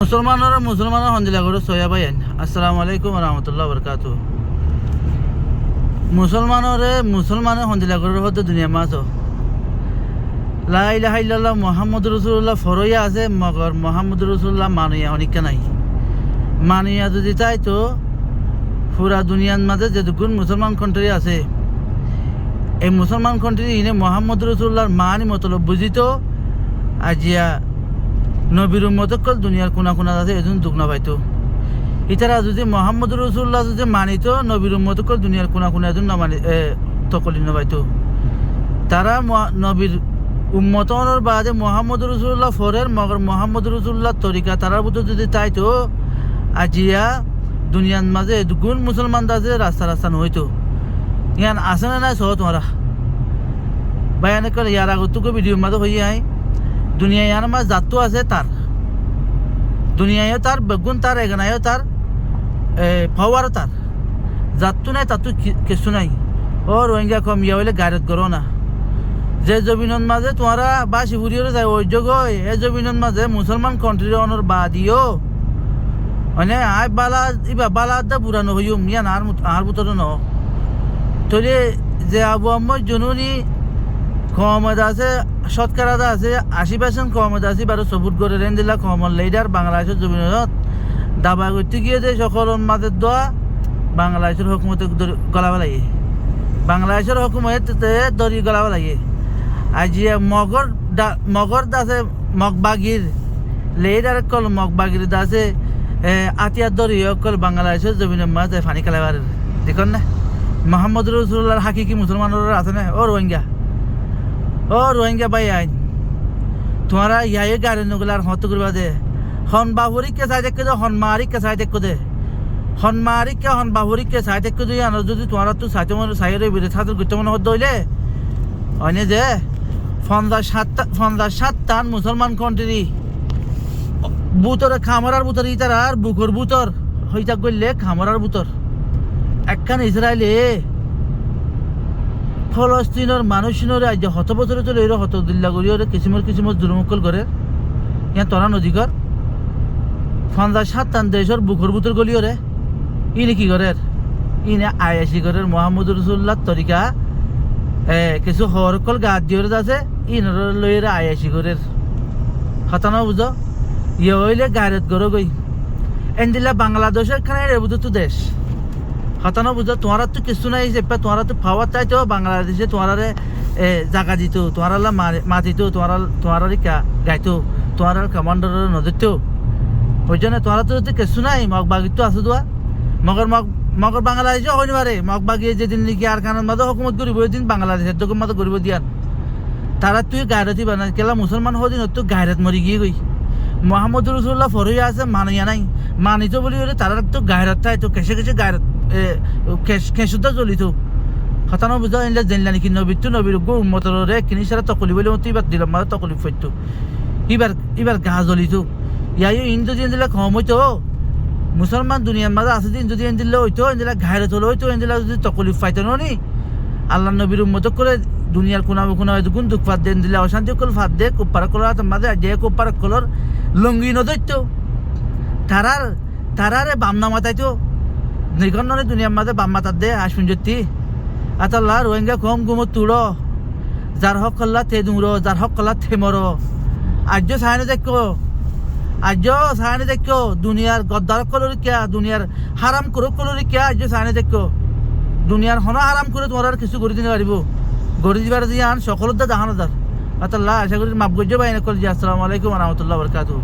মুসলমানের হন্দিলা করে সয়া ভাই আসসালামু আলাইকুম রহমতুল্লাহ বরকাত মুসলমানের হন্দিলা করে হতে দুনিয়া মাছ লা ইলাহা ইল্লাল্লাহ মুহাম্মদুর রাসূলুল্লাহ ফরইয়া আছে মগর মুহাম্মদুর রাসূলুল্লাহ মানিয়া অনিকা নাই মানিয়া যদি চাই তো পুরা দুনিয়ার মাঝে যেটুকুন মুসলমান কান্ট্রি আছে এই মুসলমান কান্ট্রি ইনে মুহাম্মদুর রাসূলুল্লাহর মানি মতলব বুঝিত আজিয়া নবীর উম্মতকল দুনিয়ার কোনা কোনা আছে এজন দুঃখ না পাইতো ইতারা যদি মুহাম্মদুর রাসূলুল্লাহ যদি মানিত নবীর উম্মতকল দুনিয়ার কোনা কোনা এজন না মানি তকলি না পাইতো তারা নবীর উম্মতনের বাদে মুহাম্মদুর রাসূলুল্লাহ ফরের মগর মুহাম্মদুর রাসূলুল্লাহ তরিকা তারার ভিতর যদি তাইতো আজিয়া দুনিয়ার মাঝে দুগুণ মুসলমান আছে রাস্তা রাস্তা নহইতো ইয়ান আছে না নাই সহ তোমরা বায়ানে করে ইয়ার আগতুকে ভিডিওর মাঝে হইয়া আই দুনিয়া ইয়ার মাঝ জাতু আছে তার দুনিয়ায়ও তার বেগুন তার এখানেও তার পাওয়ারও তার জাতু নাই তাতু কিছু নাই ও রোহিঙ্গা কম ইয়া হইলে গাড়িত করো না যে জমিনের মাঝে তোমরা বাসি ফুরিয়ে যায় ওই যোগ এই জমিনের মাঝে মুসলমান কান্ট্রির অনর বাদিও মানে আয় বালা ইবা বালা দা বুড়ানো হইম ইয়ান আর বুতর ন তলে যে আবু আম্মদ জনুনি কমদ আছে শতকরা আছে 80% কমদ আছে বারো সবুত করে রেন্দিলা কমল লিডার বাংলাদেশের জমিনত দাবা করতে গিয়ে যে সকল মাঝে দোয়া বাংলাদেশের হুকুমতে গলাবা লাগে বাংলাদেশের হুকুমতে দড়ি গলাবা লাগে আজিয়া মগর দাসে মগবাগির লিডার কল মগবাগির দাসে আতিয়ার দড়ি কল বাংলাদেশের জমিনের মাঝে ফানি খেলাবার দেখুন না মুহাম্মদ রাসূলুল্লাহর হাকিকি মুসলমানের আছে না ও রোহিঙ্গা ভাই আইন তোমরা ইয়ায়ে গাড়ি নগলার হত করবা দে হন বাহুরিকে সাইড দেখে দে হন মারিকে সাইড দেখে দে হন মারিকে হন বাহুরিকে সাইড দেখে দে আনো যদি তোমরা তো সাইতে মনে সাইরে বিরে ছাত্র করতে মনে হত হইলে অনে যে 57 মুসলমান কান্ট্রি বুতরে খামারার বুতর ইতারা আর বুকর বুতর হইতা কইলে খামারার বুতর একখান ইসরায়েলে ফলস্তিনের মানুষের আজ হত বছরে চলে এর হত দিল্লা করিও কিসিমর জুলুমকল করে ইয়া তোরা নদীকর 57 দেশের বুকর বুতর গলিও রে ইনি কি করে ইনে আয়াসি করে মুহাম্মদুর রাসূলুল্লাহ তরিকা কিছু হরকল গাছ দিয়ে আছে ইনর লইরে আয়াসি করে হতানো বুঝো ইয়ে হইলে গাড়িত গরো গই এন্দিলা বাংলাদেশের খানে বুঝতো দেশ হতানো বুঝো তোমার তো কিছু নাই চেপা তোমার তো পাওয়ার চাইতো বাংলাদেশে তোমার জায়গা দিত তোমার মাতিত তোমার গাইতো তোমার কমান্ডার নদীত ওই জন্য তোমার তো কিছু নাই মগবাগি তো আছে দোয়া মগর বাংলাদেশে হইনি পারে মগবাগি যেদিন নাকি আর খানের মাঝে হুকুমত করিব ওই দিন বাংলাদেশের দোকান মাঝে করিব দিয়ান তারা তুই গায়রতি বানাই কেলা মুসলমান হদিন তো গায়রত মরি গিয়ে গই মুহাম্মদ রাসূলুল্লাহ ফরইয়া আছে মানিয়া নাই মানিত বলি তারা তো গায়রত তাই তো কেসে গায়রত খেসুদ্ধা জ্বলিত হতানো বুঝা এনলে জেনলা নাকি নবীর গো উম্মতরে কিনি সারা তকলি বলে মতো এবার দিলাম মানে তকলি ফইত এবার গা জ্বলিত ইয়াই ইন্দু দিন দিলে কম হইতো মুসলমান দুনিয়ার মাঝে আছে দিন যদি এন দিলে হইতো এন দিলে ঘায়রত হলো হইতো এন দিলে যদি তকলি ফাইতো নি আল্লাহ নবীর উম্মত করে দুনিয়ার কোনা গুণ দুঃখ ফাঁদ দেন দিলে অশান্তি কল ফাঁদ দে কোপারা কলার মাঝে যে কোপারা কলর লঙ্গি নদৈত তারারে বামনা মাতাইতো নির্ঘণ্যনে দুনিয়ার মাঝে বাম মাতার দে আসুন জ্যোতি আতাল্লাহ রোহিঙ্গা কম গুমত তুড়ো যার হক কল্লা তে দুমরো যার হক কল্লা থে মরো আর্য সায়নে দেখো দুনিয়ার গদ্দার কলর কিয়া দুনিয়ার হারাম করো কলর কিয়া আর্য সায়নে দেখো দুনিয়ার হন হারাম করে তোমার আর কিছু করে দিতে পারিব গড়ি দিবার দিয়ে আন সকলের দা জাহানো দার আতাল্লাহ আশা করি মাপ গজ্য বাইনে করি আসসালামু আলাইকুম রহমতুল্লাহ বরকাতুহু